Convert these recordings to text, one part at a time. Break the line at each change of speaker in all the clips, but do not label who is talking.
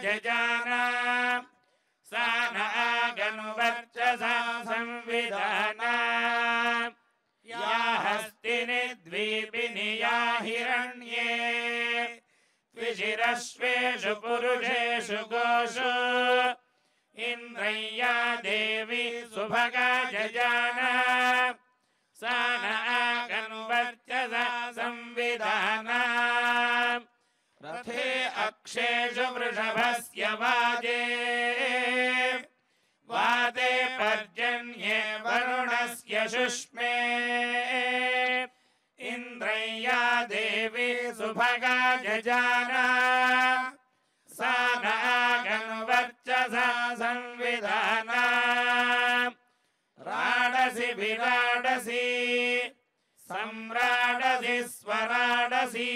जजाना सा न आगनुवर्चसा संविधाना या हस्तिनि द्वीपिनि या हिरण्ये त्विशिरश्वेषु पुरुषेषु गोषु इन्द्रय्या देवी सुभगा जजाना सा न आगनुवर्चसा संविधाना रथे अक्षेषु वृषभस्य वाजे वादे पर्जन्ये वरुणस्य शुष्मे इन्द्रय्या देवी सुभगा जजाना सा न आगनुवर्चसा संविधाना राडसि विराडसि सम्राडसि स्वराडसि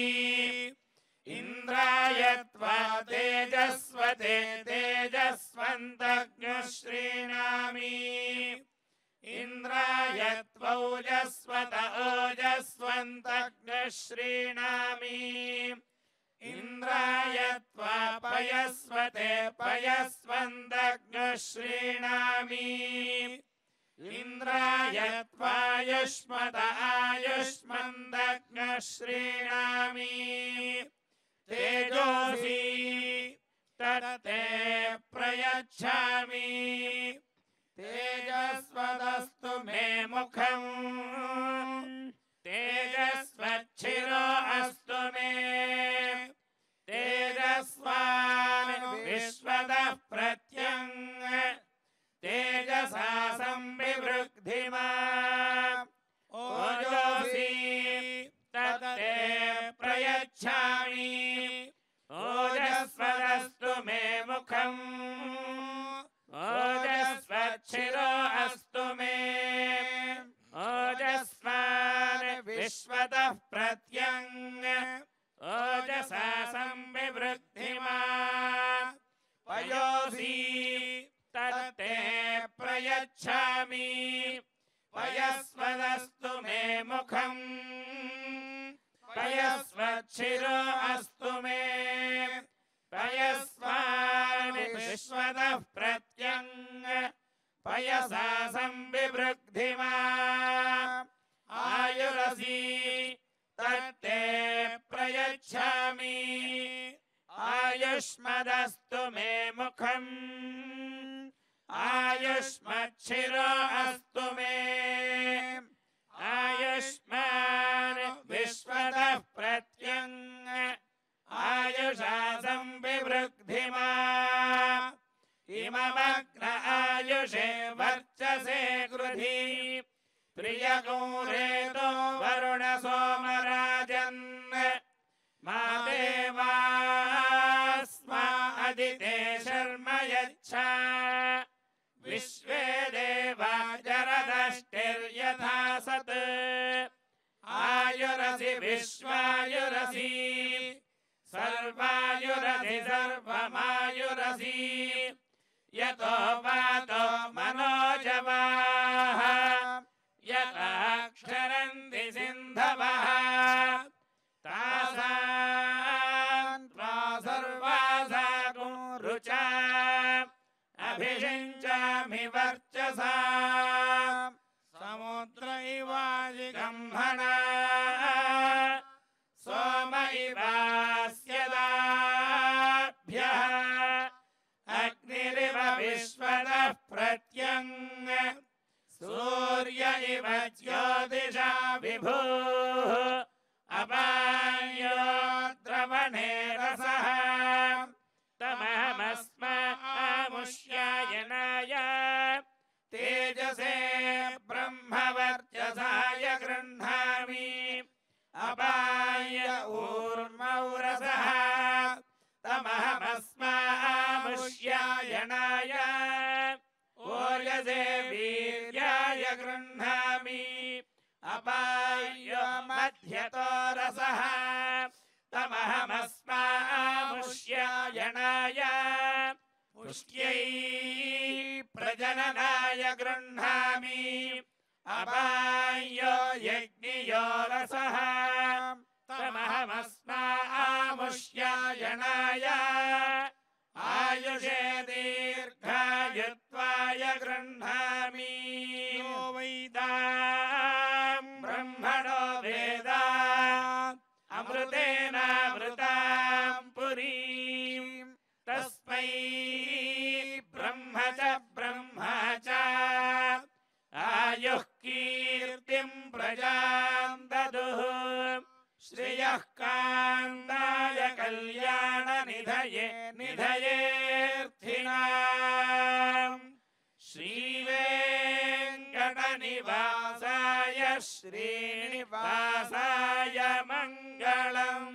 इन्द्राय त्वा तेजस्वते तेजस्वन्तज्ञश्रीणामि इन्द्राय त्वौजस्वत ओजस्वन्तज्ञश्रीणामि इन्द्राय त्वा पयस्वते पयस्वन्तज्ञश्रीणामि इन्द्राय त्वायुष्मत आयुष्मन्तज्ञश्रीणामि तेजोसि तत्ते प्रयच्छामि तेजस्वदस्तु मे मुखम् तेजस्वच्छिरो अस्तु मे तेजस्वान् विश्वतः प्रत्यङ् तेजसा संविवृद्धिमा ओजोसि तत्ते प्रयच्छामि ओजस्वदस्तु मे मुखम् ओजस्वच्छिरो अस्तु मे ओजस्वान् विश्वतः प्रत्यङ् ओजसा संविवृद्धिमा पयोसि तत्ते प्रयच्छामि पयस्वदस्तु मे मुखम् पयस्वच्छिरो अस्तु मे पयस्वान् विश्वतः प्रत्यङ् पयसा संविवृद्धिमा आयुरसि तत्ते प्रयच्छामि आयुष्मदस्तु मे मुखम् आयुष्मच्छिरो अस्तु मे आयुष्मान् विश्वतः प्रत्यङ् आयुषा संविवृद्धिमा इममग्न आयुषे वर्चसे गृधी प्रियगौरेतो वरुण सोमराजन् मा देवास्मा अदिते शर्म यच्छा विश्वे देवा जरदष्टिर्यथा सत् आयुरसि विश्वायुरसि सर्वायुरसि सर्वमायुरसि यतो वातो मनोजवाः यथा क्षरन्ति सिन्धवः तासां त्वा सर्वासां रुचा अभिषिञ्चामि वर्चसा समुद्र इवाजिगम्भना सोम इवास्यदाभ्यः अग्निरिव विश्वतः प्रत्यङ् सूर्य इव ज्योतिषा विभुः अपायो द्रवणे रसः तमहमस्मामुष्यायनाय तेजसे ब्रह्मवर्चसाय गृह्णामि अपाय ऊर्मौ रसः तमहमस्मामुष्यायनाय ओजसे वीर्याय गृह्णामि अपाय मध्यतो रसः तमहमस्मामुष्यायनाय पुष्ट्यै प्रजननाय गृह्णामि अपाय यज्ञयो रसः तमहमस्मामुष्यायनाय पुरुषे दीर्घायुत्वाय गृह्णामि यो वैदां ब्रह्मणो वेदा अमृतेनामृतां पुरीं तस्मै ब्रह्म च आयुः कीर्तिं प्रजां ददुः श्रियः कान्ताय कल्याणनिधये निधयेऽर्थिनाम् श्रीवेङ्कटनिवासाय श्रीनिवासाय मङ्गलम्।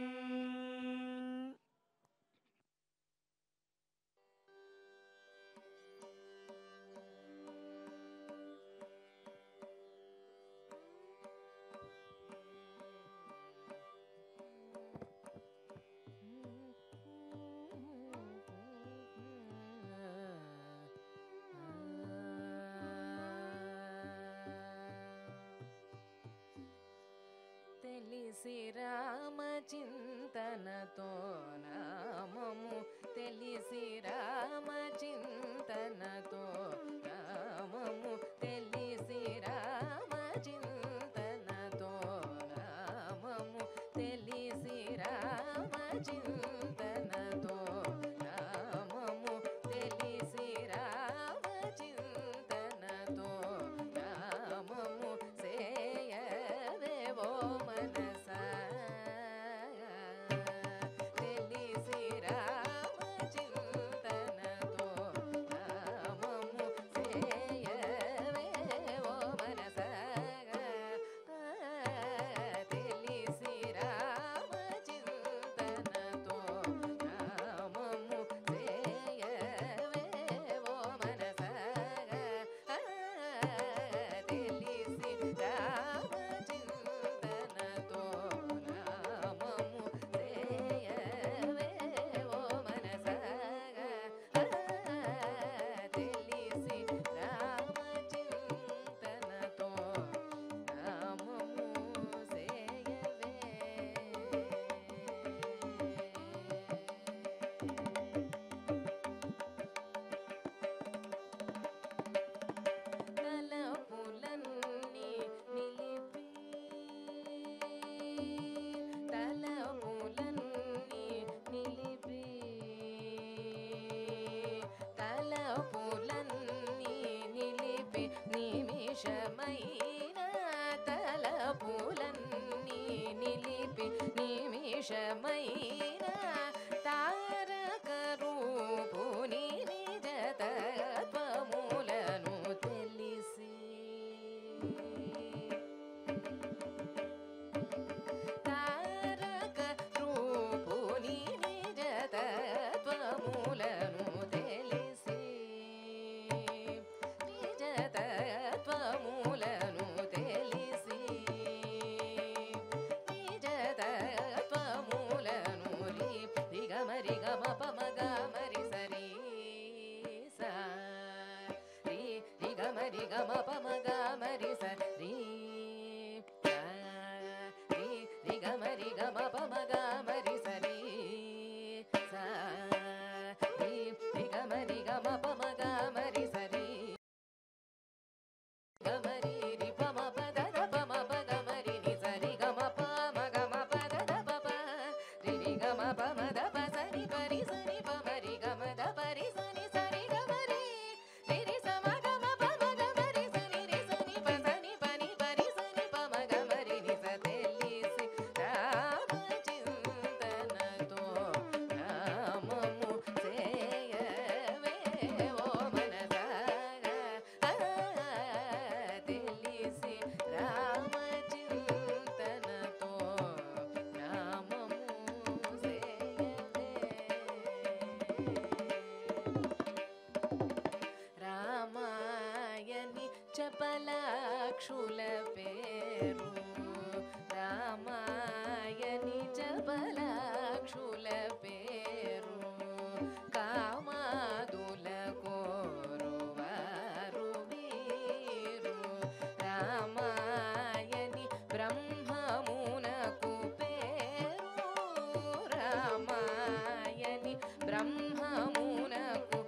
తెలిసి రామచింతనతో నామము తెలిసి రామచింతనతో నామము తెలిసి రామచింతనతో నామము తెలిసి రామచింతనతో నామము తెలిసి రామచింతనతో నామము సేయవేవో మనసా తెలిసి రామచింతనతో నామము సేయవేవో మనసా తెలిసి రామచింతనతో నామము సేయవేవో మనసా తెలిసి రామచింతనతో నామము సేయవేవో మనసా తెలిసి రామచింతనతో నామము తలపులన్నీ నిలిపి నిమిషమైన తలపులన్నీ నిలిపి నిమిషమైన తారక రూపుని నిజ తత్వములను తెలిసి తారక రూపుని నిజ తత్వములను తెలిసి నిజ తత్వములను తెలిసి నిజ తత్వములను రిగమరి గమ పమగ మరి సరి సా రిగమరి గమ పమగ మరి సరి రిగమరి గమ పమగ మరి సరి సా రిగమరి గమ పమగ మరి సరి గమరి రి పమ పద పమ పగ మరి ని సరి గమ పమ గమ పద పమ రి రి గమ పమ ద ప సరి పరి సరి పమ రి గమ ద పరి సని సరి గమరి రి రి సమ గమ పమ గమరి సని రి సని ప సని పని పరి సని పమ గమరి ని స తెలిసి రామచింతనతో నామము సేయవేవో మనసా తెలిసి రామచింతనతో నామము రామాయని చపలాక్షుల పేరు రామాయని చపలాక్షుల పేరు కామాదుల కోరువారు వీరు రామాయని బ్రహ్మమునకు పేరు రామాయని బ్రహ్మమునకు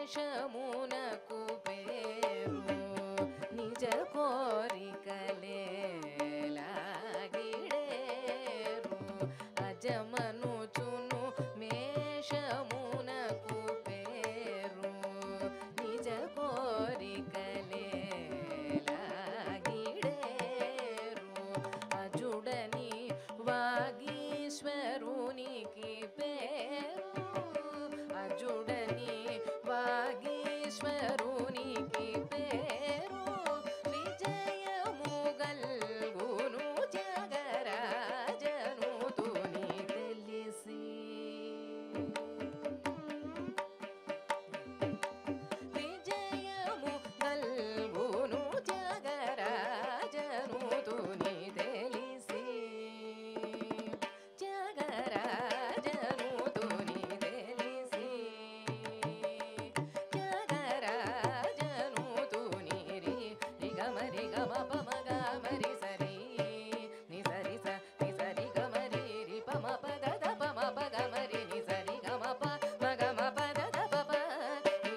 మేషమునకు పేరు నిజ కోరికలేలాగిడేరు అజమనుచును మేషమునకు పేరు నిజ కోరికలేలాగిడేరు అజుడని వాగీశ్వరునికి పేరు అజుడని వాగీశ్వరునికి పేరు విజయము గల్గును జగరాజనుతుని తెలిసి విజయము గల్గును జగరాజనుతుని తెలిసి జగరాజనుతుని తెలిసి జగరాజనుతుని రి గమ పమ గమరి సరి ని సరి స ని సరి గమరి రి పమ పద ద పమ ప గమరి ని సరి గమ ప మ గమ పద ద ప ప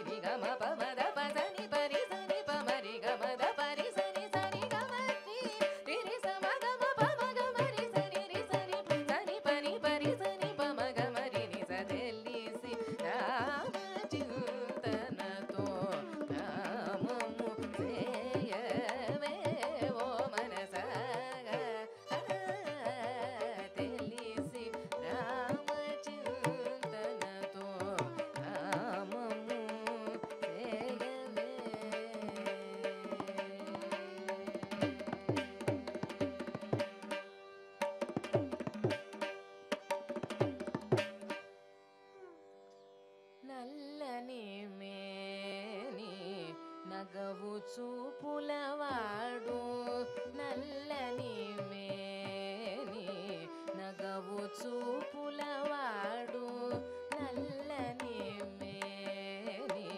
రి గమ పమ ద ప స ని పరి స ని పమ రి గమ ద పరి స ని గమ రి రి స మ గమ ప మ గమరి స రి స ని స ని ప ని పరి స ని పమ గమరి ని స తెలిసి రామ చింతనతో రామము చేయవే ఓ మనసగ తెలిసి రామ చింతనతో రామము చేయవే నల్లని మేని నగవు చూపులవాడు నల్లని మేని నగవు చూపులవాడు నల్లని మేని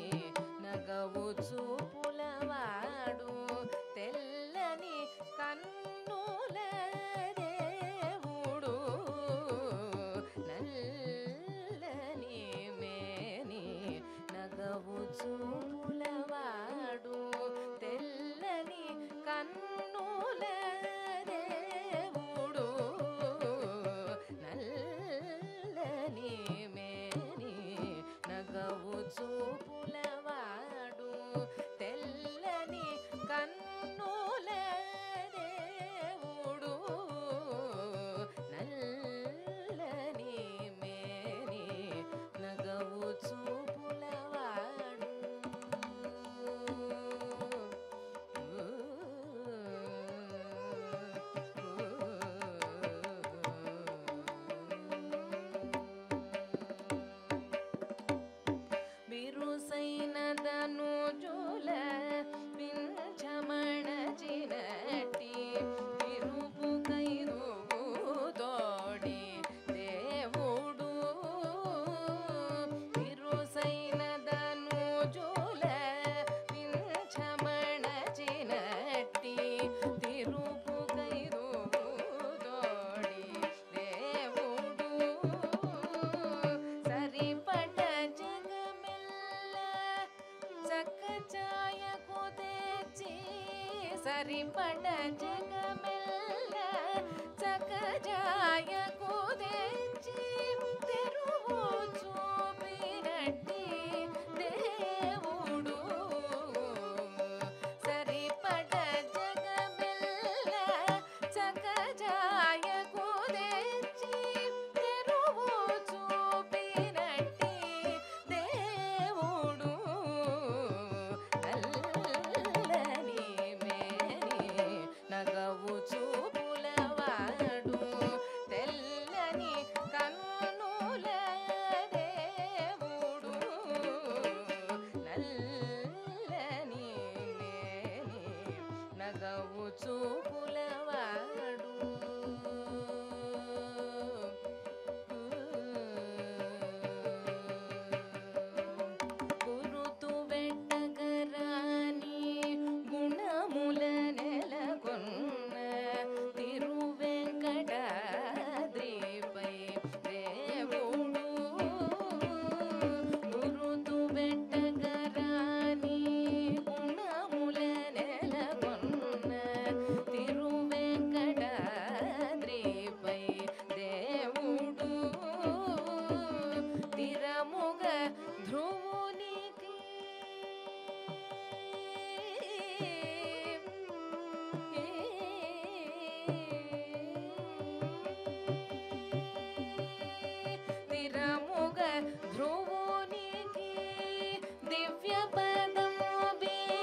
నగవు చూపులవాడు తెల్లని కన్నుల దేవుడు నల్లని మేని నగవు చూపులవాడు తెల్లని కన్నుల దేవుడు నల్లని మేని నగవు చూపులవాడు తెల్లని కన్నుల దేవుడు నల్లని మేని నగవు చూపులవాడు బిరుసైన ధనుజుల పింఛమణచినట్టి తిరుపు కైరుగు తోడి దేవుడు బిరుసైన ధనుజుల పింఛమణచినట్టి తిరుపు కైరుగు తోడి దేవుడు సరిపట జగమెల్ల చక్కచాయకు తెచ్చి సరిపట జగమెల్ల చక్కచాయకు తెచ్చి తెరువు చూపినట్టి దేవుడు సరిపట జగమెల్ల చక్కచాయకు తెచ్చి తెరువు చూపినట్టి దేవుడు నల్లని మేని నగవు చూపులవాడు తెల్లని కన్నుల దేవుడు నల్లని మేని నగవు చూపులవాడు గురుతు వెట్టగరాని గుణముల నెలకొన్న తిరువెంకటాద్రిపై దేవుడు గురుతు వెట్టగరాని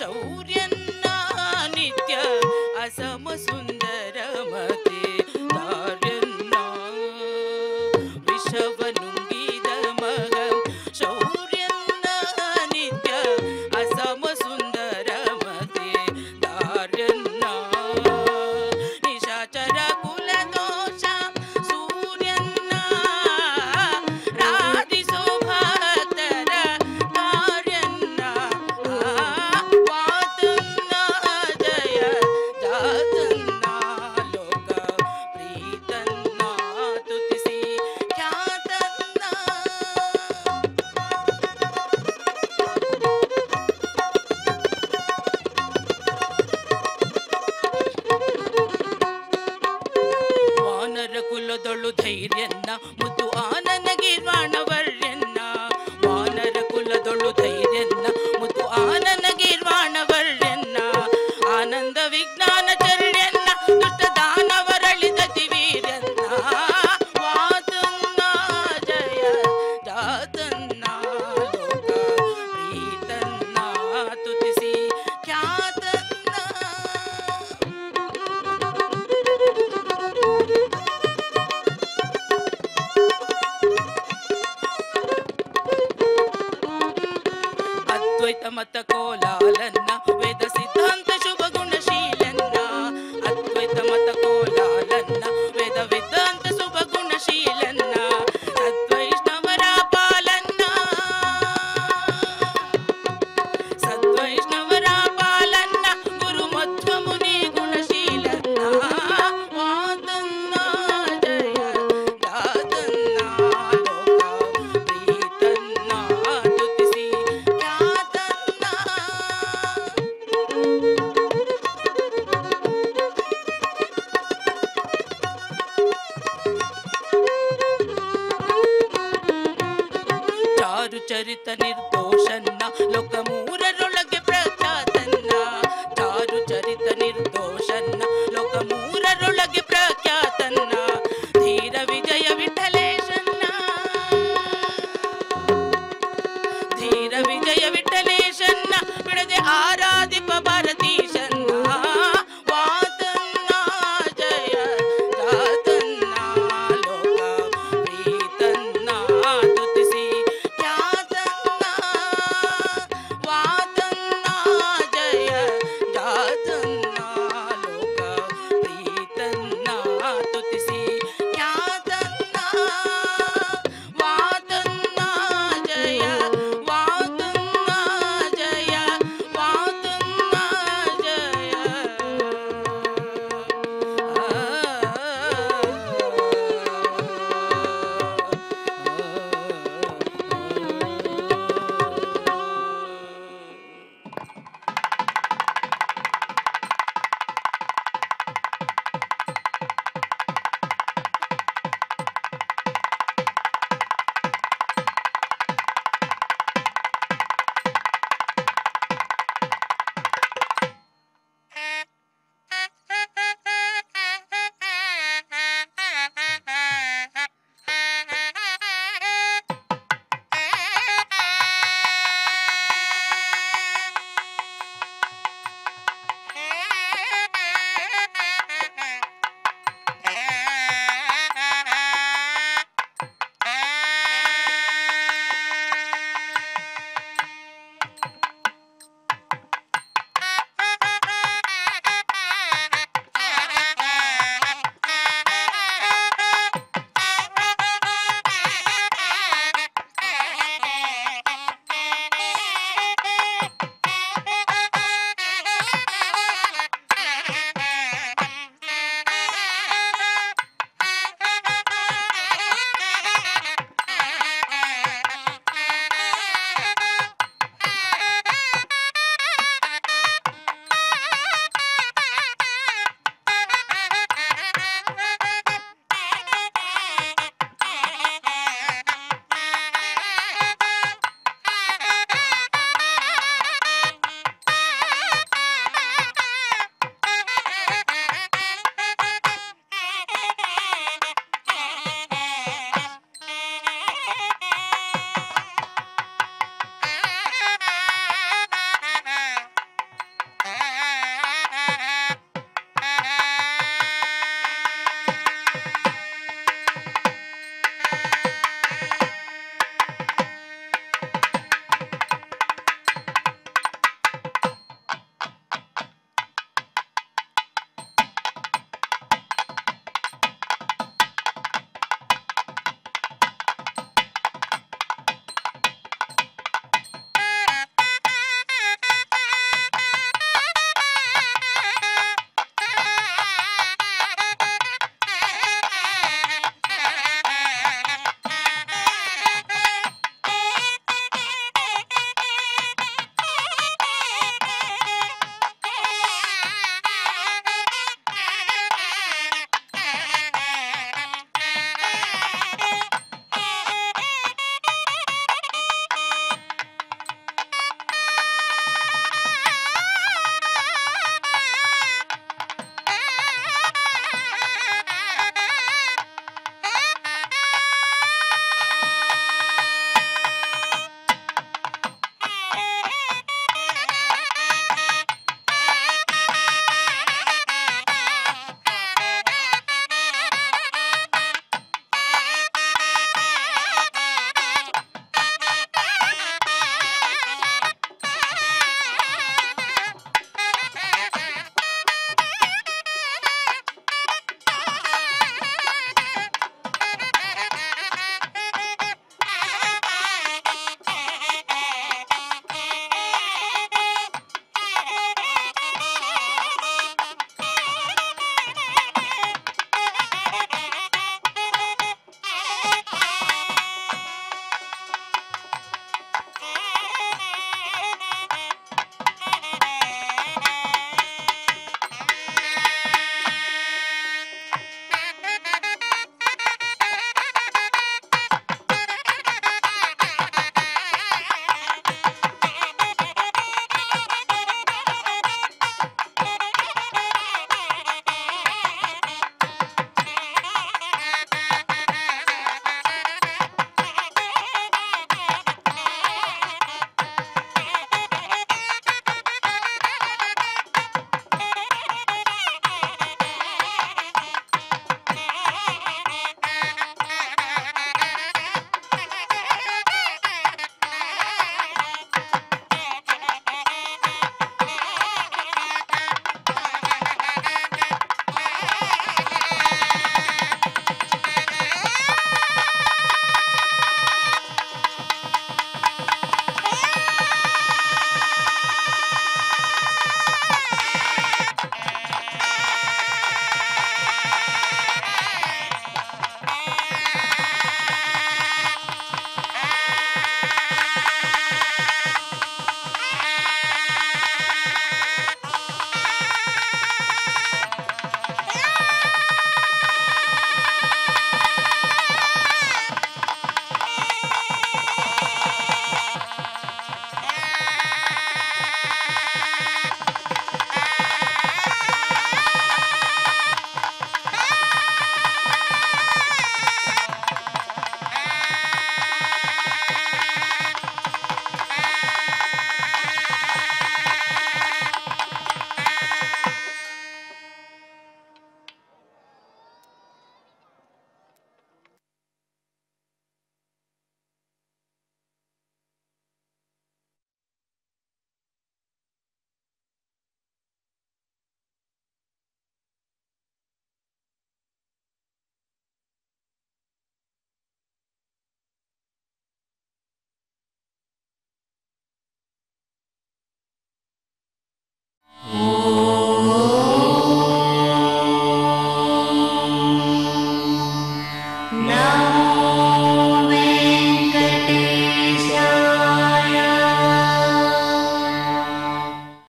ಶೌರ್ಯನ್ನ ನಿತ್ಯ ಅಸಮ ಸುಂದರ ಮತೆ ದಾರ್ಯನ್ನ ವಿಷವ ನುಂಗಿದ ಮಗ ಶೌರ್ಯನ್ನ ನಿತ್ಯ ಅಸಮ ಸುಂದರ ಮತೆ ದಾರ್ಯನ್ನ ನಿಶಾಚರ ಕುಲ ದೋಷ ಸೂರ್ಯನ್ನ ರಾಧಿಸೋ ಭಕ್ತರ ಕಾರ್ಯನ್ನ ವಾತನ್ನ ಜಯ ಜಾತನ್ನ ಲೋಕ ಪ್ರೀತನ್ನ ತುತಿಸಿ ಖ್ಯಾತನ್ನ ವಾನರ ಕುಲದೊಳು ಧೈರ್ಯನ್ನ ಮುದ್ದು ಆನನ ಗೀರ್ವಾಣವರ್ಯನ್ನ ವಾನರ ಕುಲದೊಳು ಧೈರ್ಯನ್ನ ಮುದ್ದು ಆನನ ಗೀರ್ವಾಣವರ್ಯನ್ನ ಆನಂದ ವಿಜ್ಞಾನ ಚರ್ಯನ್ನ ದುಷ್ಟ ದಾನವರಳಿದ ದಿವೀರ್ಯನ್ನ ವಾತನ್ನ ಜಯ ಜಾತನ್ನ ಲೋಕ ಪ್ರೀತನ್ನ ತುತಿಸಿ ಖ್ಯಾತನ್ನ ಅದ್ವೈತ ಮತ ಕೋಲಾಲನ್ನ ವೇದ ಸಿದ್ಧಾಂತ ಶುಭ ಗುಣಶೀಲನ್ನ ಅದ್ವೈತ ಮತ ಕೋಲಾಲನ್ನ ವೇದ ವೇದಾಂತ ಶುಭ ಗುಣಶೀಲನ್ನ ಸದ್ವೈಷ್ಣವರ ಪಾಲನ್ನ ಸದ್ವೈಷ್ಣವರ ಪಾಲನ್ನ ಗುರು ಮಧ್ವ ಮುನಿ ಗುಣಶೀಲನ್ನ ವಾತನ್ನ ಜಯ ಜಾತನ್ನ ಲೋಕ ಪ್ರೀತನ್ನ ತುತಿಸಿ ಖ್ಯಾತನ್ನ ಚಾರು ಚರಿತ ನಿರ್ದೋಷನ್ನ ಲೋಕ ಮೂರರೊಳ